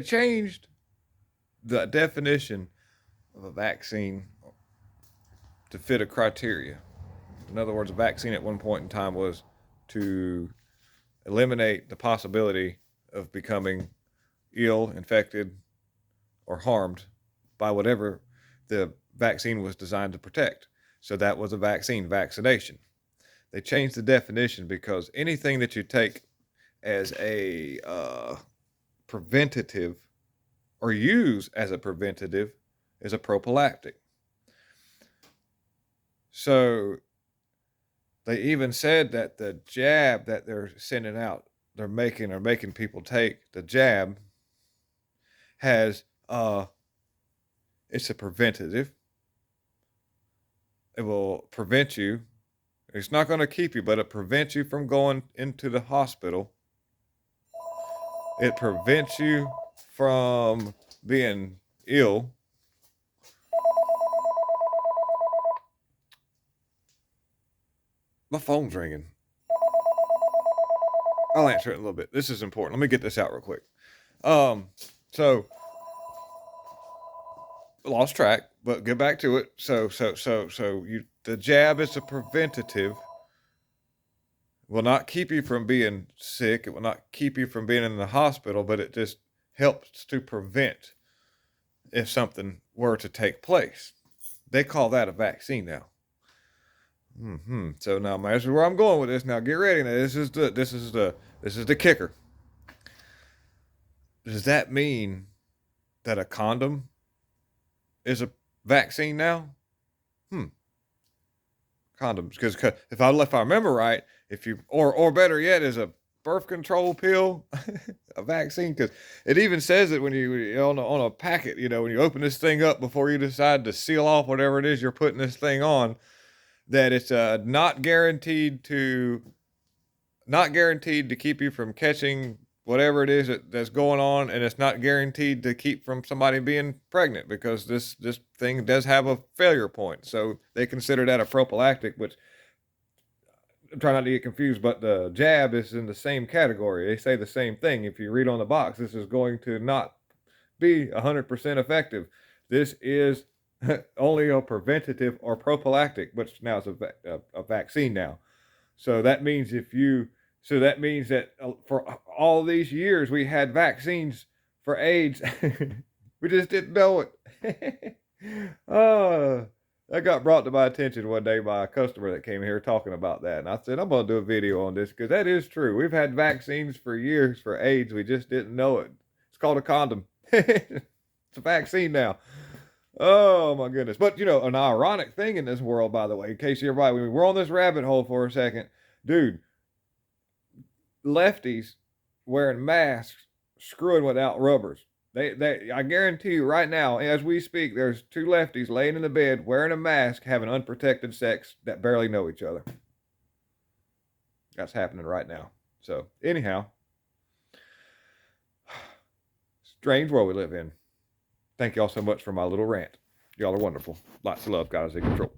changed the definition of a vaccine to fit a criteria. In other words, a vaccine at one point in time was to eliminate the possibility of becoming ill, infected, or harmed by whatever the vaccine was designed to protect. So that was a vaccine, vaccination. They changed the definition because anything that you take as a preventative or use as a preventative is a prophylactic. So they even said that the jab that they're sending out, they're making people take, the jab has it's a preventative. It will prevent you. It's not going to keep you, but it prevents you from going into the hospital. It prevents you from being ill. My phone's ringing. I'll answer it in a little bit. This is important. Let me get this out real quick. So lost track, but get back to it. So the jab is a preventative. Will not keep you from being sick. It will not keep you from being in the hospital, but it just helps to prevent if something were to take place. They call that a vaccine now. So now that's where I'm going with this. Now get ready. Now this is the kicker. Does that mean that a condom is a vaccine now? Condoms, because if I remember right, if you or better yet, is a birth control pill a vaccine? Because it even says it when you on a packet. When you open this thing up before you decide to seal off whatever it is you're putting this thing on, that it's not guaranteed to keep you from catching whatever it is that's going on, and it's not guaranteed to keep from somebody being pregnant, because this thing does have a failure point. So they consider that a prophylactic, which I'm trying not to get confused, but the jab is in the same category. They say the same thing. If you read on the box, this is going to not be 100% effective. This is only a preventative or prophylactic, which now is a vaccine now. So that means that for all these years we had vaccines for AIDS. We just didn't know it. That got brought to my attention one day by a customer that came here talking about that. And I said, I'm going to do a video on this, because that is true. We've had vaccines for years for AIDS. We just didn't know it. It's called a condom. It's a vaccine now. Oh my goodness. But an ironic thing in this world, by the way, in case we're on this rabbit hole for a second, dude, lefties wearing masks, screwing without rubbers. I guarantee you right now, as we speak, there's two lefties laying in the bed wearing a mask, having unprotected sex that barely know each other. That's happening right now. So anyhow, strange world we live in. Thank y'all so much for my little rant. Y'all are wonderful. Lots of love, guys. In control.